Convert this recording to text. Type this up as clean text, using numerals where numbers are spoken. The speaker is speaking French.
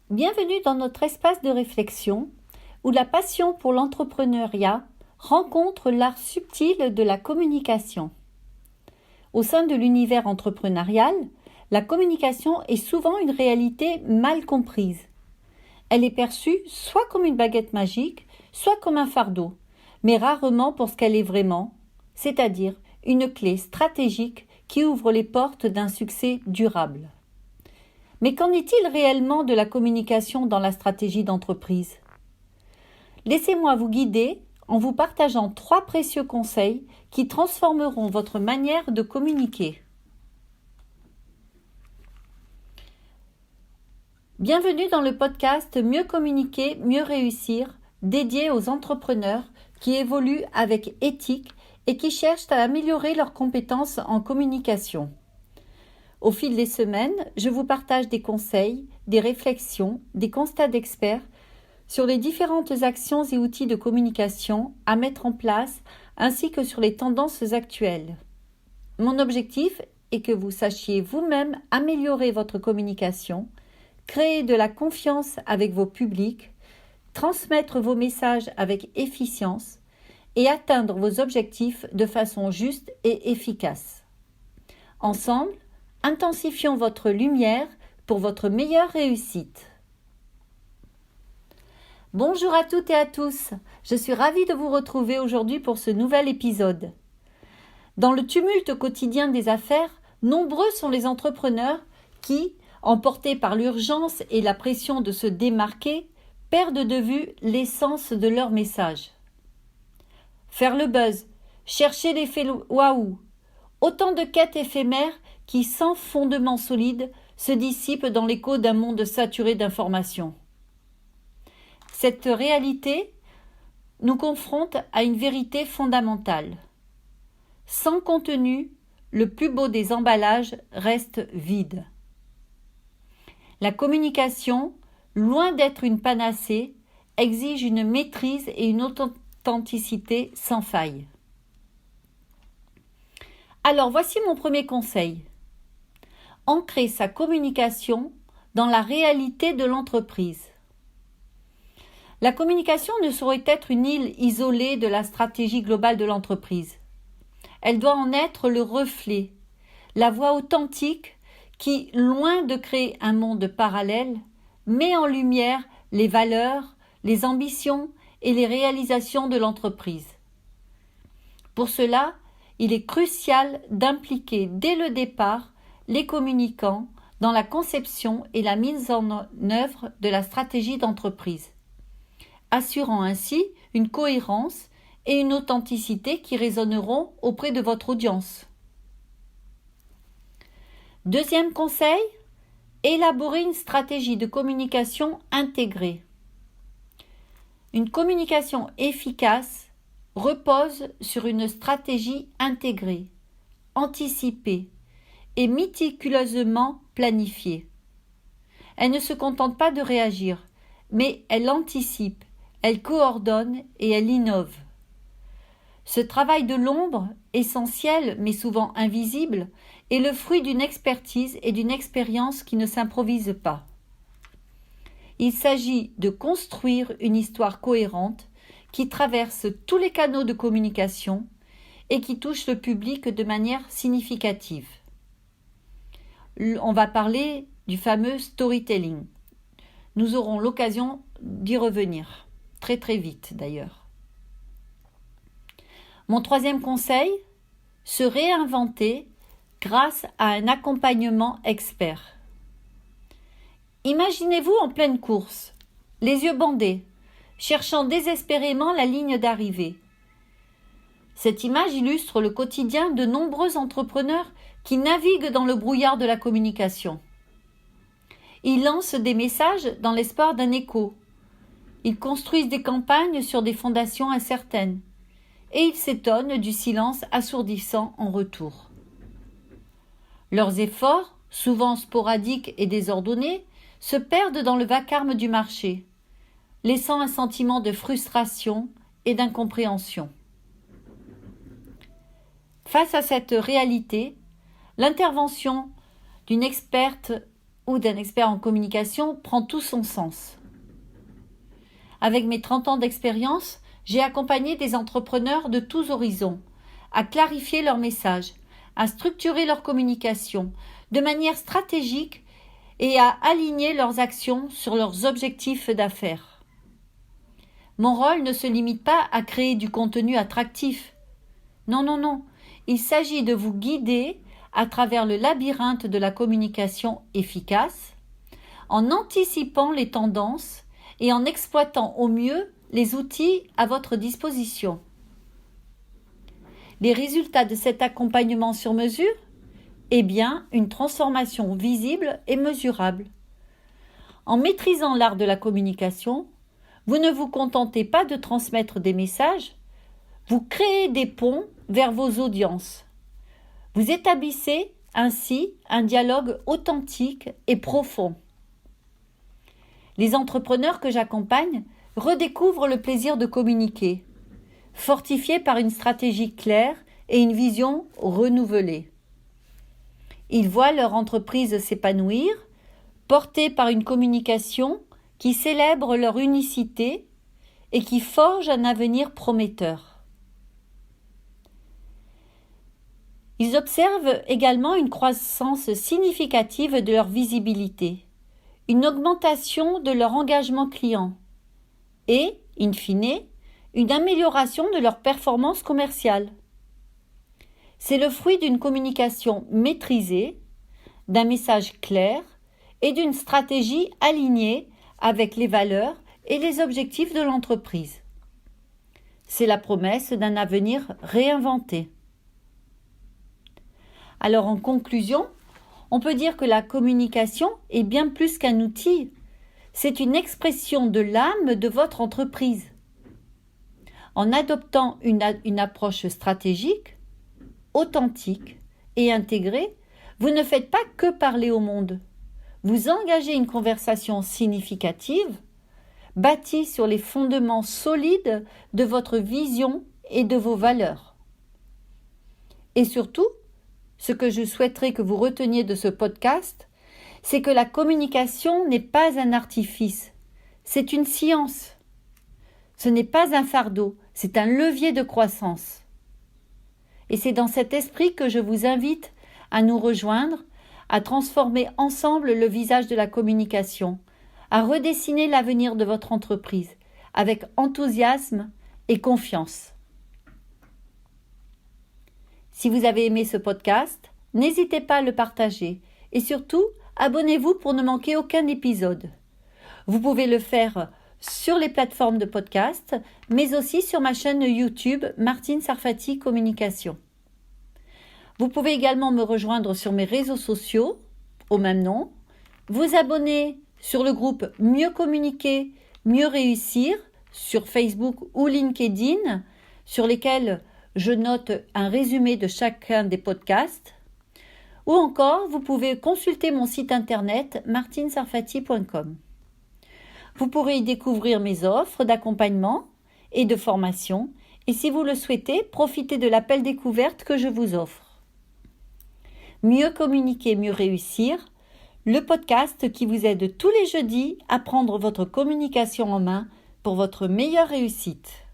Bienvenue dans notre espace de réflexion où la passion pour l'entrepreneuriat rencontre l'art subtil de la communication. Au sein de l'univers entrepreneurial, la communication est souvent une réalité mal comprise. Elle est perçue soit comme une baguette magique, soit comme un fardeau, mais rarement pour ce qu'elle est vraiment, c'est-à-dire une clé stratégique qui ouvre les portes d'un succès durable. Mais qu'en est-il réellement de la communication dans la stratégie d'entreprise ? Laissez-moi vous guider en vous partageant 3 précieux conseils qui transformeront votre manière de communiquer. Bienvenue dans le podcast Mieux communiquer, mieux réussir, dédié aux entrepreneurs qui évoluent avec éthique et qui cherchent à améliorer leurs compétences en communication. Au fil des semaines, je vous partage des conseils, des réflexions, des constats d'experts sur les différentes actions et outils de communication à mettre en place ainsi que sur les tendances actuelles. Mon objectif est que vous sachiez vous-même améliorer votre communication, créer de la confiance avec vos publics, transmettre vos messages avec efficience et atteindre vos objectifs de façon juste et efficace. Ensemble, intensifions votre lumière pour votre meilleure réussite. Bonjour à toutes et à tous, je suis ravie de vous retrouver aujourd'hui pour ce nouvel épisode. Dans le tumulte quotidien des affaires, nombreux sont les entrepreneurs qui, emportés par l'urgence et la pression de se démarquer, perdent de vue l'essence de leur message. Faire le buzz, chercher l'effet waouh, autant de quêtes éphémères qui, sans fondement solide, se dissipent dans l'écho d'un monde saturé d'informations. Cette réalité nous confronte à une vérité fondamentale. Sans contenu, le plus beau des emballages reste vide. La communication, loin d'être une panacée, exige une maîtrise et une authenticité sans faille. Alors voici mon premier conseil. Ancrer sa communication dans la réalité de l'entreprise. La communication ne saurait être une île isolée de la stratégie globale de l'entreprise. Elle doit en être le reflet, la voix authentique qui, loin de créer un monde parallèle, met en lumière les valeurs, les ambitions et les réalisations de l'entreprise. Pour cela, il est crucial d'impliquer dès le départ les communicants dans la conception et la mise en œuvre de la stratégie d'entreprise, assurant ainsi une cohérence et une authenticité qui résonneront auprès de votre audience. Deuxième conseil, élaborer une stratégie de communication intégrée. Une communication efficace repose sur une stratégie intégrée, anticipée et méticuleusement planifiée. Elle ne se contente pas de réagir, mais elle anticipe, elle coordonne et elle innove. Ce travail de l'ombre, essentiel mais souvent invisible, est le fruit d'une expertise et d'une expérience qui ne s'improvisent pas. Il s'agit de construire une histoire cohérente qui traverse tous les canaux de communication et qui touche le public de manière significative. On va parler du fameux storytelling. Nous aurons l'occasion d'y revenir, très très vite d'ailleurs. Mon troisième conseil, se réinventer grâce à un accompagnement expert. Imaginez-vous en pleine course, les yeux bandés, cherchant désespérément la ligne d'arrivée. Cette image illustre le quotidien de nombreux entrepreneurs qui naviguent dans le brouillard de la communication. Ils lancent des messages dans l'espoir d'un écho. Ils construisent des campagnes sur des fondations incertaines. Et ils s'étonnent du silence assourdissant en retour. Leurs efforts, souvent sporadiques et désordonnés, se perdent dans le vacarme du marché, laissant un sentiment de frustration et d'incompréhension. Face à cette réalité, l'intervention d'une experte ou d'un expert en communication prend tout son sens. Avec mes 30 ans d'expérience, j'ai accompagné des entrepreneurs de tous horizons à clarifier leur message, à structurer leur communication de manière stratégique et à aligner leurs actions sur leurs objectifs d'affaires. Mon rôle ne se limite pas à créer du contenu attractif. Non. Il s'agit de vous guider à travers le labyrinthe de la communication efficace, en anticipant les tendances et en exploitant au mieux les outils à votre disposition. Les résultats de cet accompagnement sur mesure? Eh bien, une transformation visible et mesurable. En maîtrisant l'art de la communication, vous ne vous contentez pas de transmettre des messages, vous créez des ponts vers vos audiences. Vous établissez ainsi un dialogue authentique et profond. Les entrepreneurs que j'accompagne redécouvrent le plaisir de communiquer, fortifiés par une stratégie claire et une vision renouvelée. Ils voient leur entreprise s'épanouir, portée par une communication qui célèbre leur unicité et qui forge un avenir prometteur. Ils observent également une croissance significative de leur visibilité, une augmentation de leur engagement client et, in fine, une amélioration de leur performance commerciale. C'est le fruit d'une communication maîtrisée, d'un message clair et d'une stratégie alignée avec les valeurs et les objectifs de l'entreprise. C'est la promesse d'un avenir réinventé. Alors en conclusion, on peut dire que la communication est bien plus qu'un outil. C'est une expression de l'âme de votre entreprise. En adoptant une approche stratégique, authentique et intégrée, vous ne faites pas que parler au monde. Vous engagez une conversation significative, bâtie sur les fondements solides de votre vision et de vos valeurs. Et surtout, ce que je souhaiterais que vous reteniez de ce podcast, c'est que la communication n'est pas un artifice, c'est une science. Ce n'est pas un fardeau, c'est un levier de croissance. Et c'est dans cet esprit que je vous invite à nous rejoindre, à transformer ensemble le visage de la communication, à redessiner l'avenir de votre entreprise avec enthousiasme et confiance. Si vous avez aimé ce podcast, n'hésitez pas à le partager et surtout, abonnez-vous pour ne manquer aucun épisode. Vous pouvez le faire sur les plateformes de podcast, mais aussi sur ma chaîne YouTube Martine Sarfati Communication. Vous pouvez également me rejoindre sur mes réseaux sociaux, au même nom, vous abonner sur le groupe Mieux communiquer, mieux réussir sur Facebook ou LinkedIn, sur lesquels je note un résumé de chacun des podcasts. Ou encore, vous pouvez consulter mon site internet martinesarfati.com. Vous pourrez y découvrir mes offres d'accompagnement et de formation et si vous le souhaitez, profitez de l'appel découverte que je vous offre. Mieux communiquer, mieux réussir, le podcast qui vous aide tous les jeudis à prendre votre communication en main pour votre meilleure réussite.